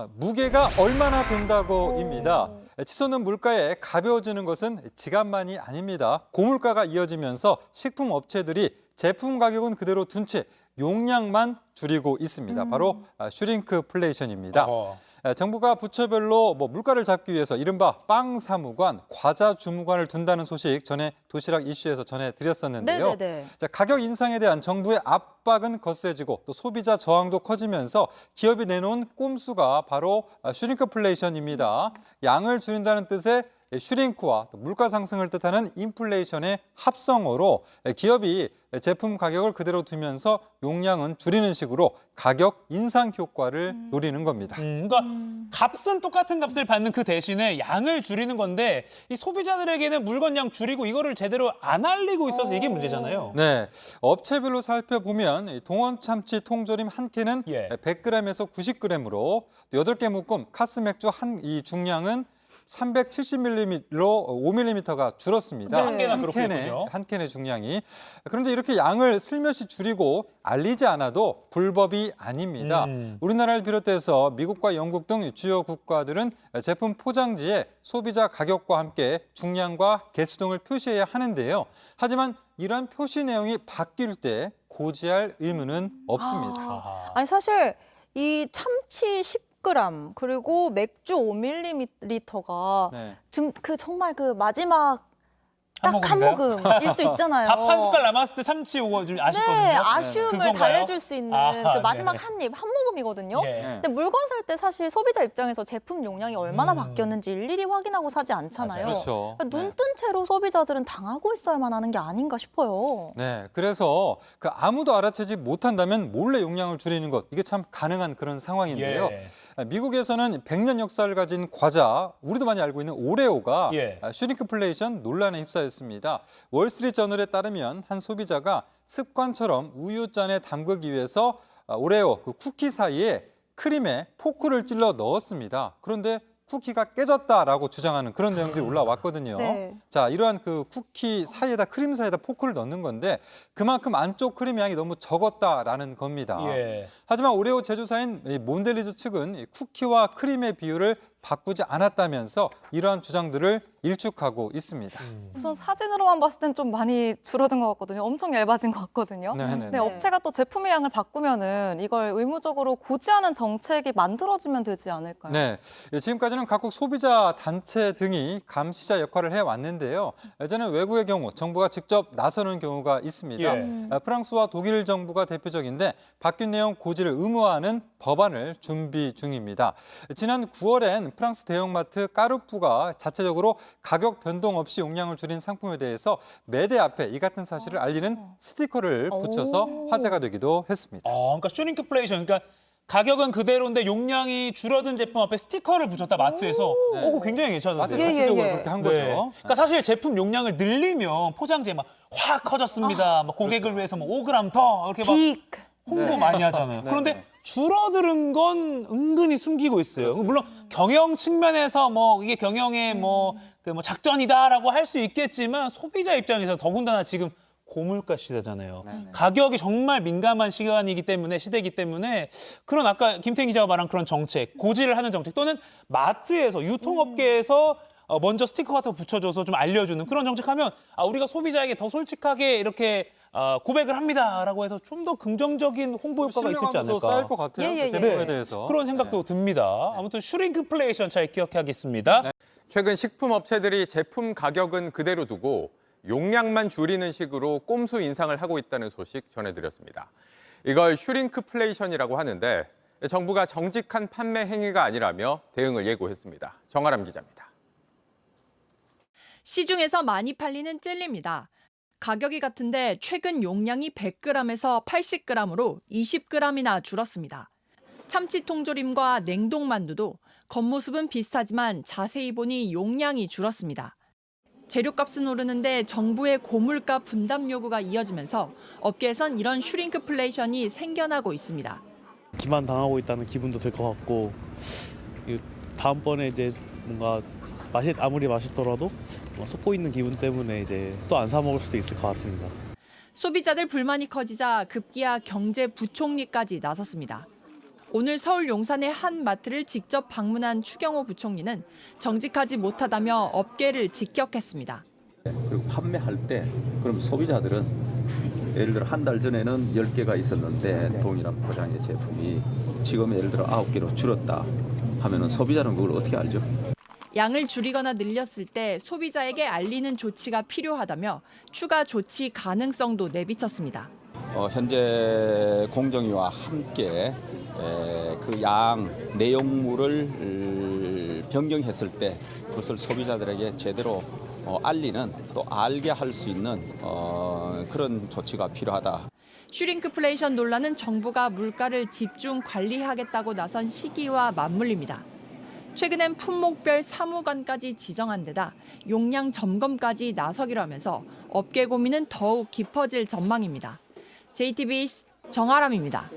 무게가 얼마나 된다고입니다. 치솟는 물가에 가벼워지는 것은 지갑만이 아닙니다. 고물가가 이어지면서 식품 업체들이 제품 가격은 그대로 둔 채 용량만 줄이고 있습니다. 바로 슈링크플레이션입니다. 정부가 부처별로 물가를 잡기 위해서 이른바 빵 사무관, 과자 주무관을 둔다는 소식 전에 도시락 이슈에서 전해드렸었는데요. 자, 가격 인상에 대한 정부의 압박은 거세지고 또 소비자 저항도 커지면서 기업이 내놓은 꼼수가 바로 슈링크플레이션입니다. 양을 줄인다는 뜻의 슈링크와 또 물가 상승을 뜻하는 인플레이션의 합성어로 기업이 제품 가격을 그대로 두면서 용량은 줄이는 식으로 가격 인상 효과를 노리는 겁니다. 그러니까 값은 똑같은 값을 받는 그 대신에 양을 줄이는 건데 이 소비자들에게는 물건량 줄이고 이거를 제대로 안 알리고 있어서 이게 문제잖아요. 네, 업체별로 살펴보면 동원 참치 통조림 한 캔은 100g에서 90g으로 또 8개 묶음 카스 맥주 이 중량은 370ml로 5mm가 줄었습니다. 한 개나 그렇군요. 한 캔의 중량이. 그런데 이렇게 양을 슬며시 줄이고 알리지 않아도 불법이 아닙니다. 우리나라를 비롯해서 미국과 영국 등 주요 국가들은 제품 포장지에 소비자 가격과 함께 중량과 개수 등을 표시해야 하는데요. 하지만 이러한 표시 내용이 바뀔 때 고지할 의무는 없습니다. 아니 사실 이 참치 10g 그리고 맥주 5ml가 지금 정말 마지막 딱 한 모금일 수 있잖아요. 밥 한 숟갈 남았을 때 참치 요거 좀 아쉽거든요. 네, 아쉬움을 그건가요? 달래줄 수 있는 그 마지막 네. 한 입, 한 모금이거든요. 근데 물건 살 때 사실 소비자 입장에서 제품 용량이 얼마나 바뀌었는지 일일이 확인하고 사지 않잖아요. 그렇죠. 눈 뜬 채로 소비자들은 당하고 있어야만 하는 게 아닌가 싶어요. 네, 그래서 아무도 알아채지 못한다면 몰래 용량을 줄이는 것, 이게 참 가능한 그런 상황인데요. 미국에서는 100년 역사를 가진 과자, 우리도 많이 알고 있는 오레오가 슈링크플레이션 논란에 휩싸였습니다. 월스트리트저널에 따르면 한 소비자가 습관처럼 우유잔에 담그기 위해서 오레오 쿠키 사이에 크림에 포크를 찔러 넣었습니다. 그런데 쿠키가 깨졌다라고 주장하는 그런 내용들이 올라왔거든요. 자, 이러한 쿠키 사이에다 크림 사이에다 포크를 넣는 건데 그만큼 안쪽 크림 양이 너무 적었다라는 겁니다. 하지만 오레오 제조사인 몬델리즈 측은 쿠키와 크림의 비율을 바꾸지 않았다면서 이러한 주장들을 일축하고 있습니다. 우선 사진으로만 봤을 땐 좀 많이 줄어든 것 같거든요. 엄청 얇아진 것 같거든요. 네, 업체가 또 제품의 양을 바꾸면은 이걸 의무적으로 고지하는 정책이 만들어지면 되지 않을까요? 네, 지금까지는 각국 소비자 단체 등이 감시자 역할을 해왔는데요. 예전에 외국의 경우 정부가 직접 나서는 경우가 있습니다. 프랑스와 독일 정부가 대표적인데 바뀐 내용 고지를 의무화하는 법안을 준비 중입니다. 지난 9월엔 프랑스 대형마트 까르푸가 자체적으로 가격 변동 없이 용량을 줄인 상품에 대해서 매대 앞에 이 같은 사실을 알리는 스티커를 붙여서 화제가 되기도 했습니다. 그러니까 슈링크플레이션, 그러니까 가격은 그대로인데 용량이 줄어든 제품 앞에 스티커를 붙였다 마트에서. 그거 굉장히 괜찮은데요. 마트 자체적으로 그렇게 한 거죠. 그러니까 사실 제품 용량을 늘리면 포장지에 막 확 커졌습니다. 막 고객을 위해서 5g 더 이렇게 막 홍보 많이 하잖아요. 그런데 줄어드는 건 은근히 숨기고 있어요. 물론 경영 측면에서 이게 경영의 작전이다라고 할 수 있겠지만 소비자 입장에서 더군다나 지금 고물가 시대잖아요. 가격이 정말 민감한 시대이기 때문에 그런 아까 김태희 기자가 말한 그런 정책, 고지를 하는 정책 또는 마트에서 유통업계에서 먼저 스티커 같은 거 붙여줘서 좀 알려주는 그런 정책하면 우리가 소비자에게 더 솔직하게 이렇게 고백을 합니다라고 해서 좀 더 긍정적인 홍보 효과가 있을지 않을까. 쌓일 것 같아요. 제품에 대해서. 그런 생각도 듭니다. 아무튼 슈링크플레이션 잘 기억하겠습니다. 최근 식품업체들이 제품 가격은 그대로 두고 용량만 줄이는 식으로 꼼수 인상을 하고 있다는 소식 전해드렸습니다. 이걸 슈링크플레이션이라고 하는데 정부가 정직한 판매 행위가 아니라며 대응을 예고했습니다. 정아람 기자입니다. 시중에서 많이 팔리는 젤리입니다. 가격이 같은데 최근 용량이 100g에서 80g으로 20g이나 줄었습니다. 참치 통조림과 냉동만두도 겉모습은 비슷하지만 자세히 보니 용량이 줄었습니다. 재료값은 오르는데 정부의 고물가 분담 요구가 이어지면서 업계에선 이런 슈링크플레이션이 생겨나고 있습니다. 기만당하고 있다는 기분도 들 것 같고 다음번에 이제 뭔가 아무리 맛있더라도 속고 있는 기분 때문에 이제 또 안 사 먹을 수도 있을 것 같습니다. 소비자들 불만이 커지자 급기야 경제부총리까지 나섰습니다. 오늘 서울 용산의 한 마트를 직접 방문한 추경호 부총리는 정직하지 못하다며 업계를 직격했습니다. 그리고 판매할 때 그럼 소비자들은 예를 들어 한 달 전에는 10개가 있었는데 동일한 포장의 제품이 지금 예를 들어 9개로 줄었다 하면은 소비자는 그걸 어떻게 알죠? 양을 줄이거나 늘렸을 때 소비자에게 알리는 조치가 필요하다며 추가 조치 가능성도 내비쳤습니다. 현재 공정위와 함께 그 양 내용물을 변경했을 때 그것을 소비자들에게 제대로 알리는 또 알게 할 수 있는 그런 조치가 필요하다. 슈링크플레이션 논란은 정부가 물가를 집중 관리하겠다고 나선 시기와 맞물립니다. 최근엔 품목별 사무관까지 지정한 데다 용량 점검까지 나서기로 하면서 업계 고민은 더욱 깊어질 전망입니다. JTBC 정아람입니다.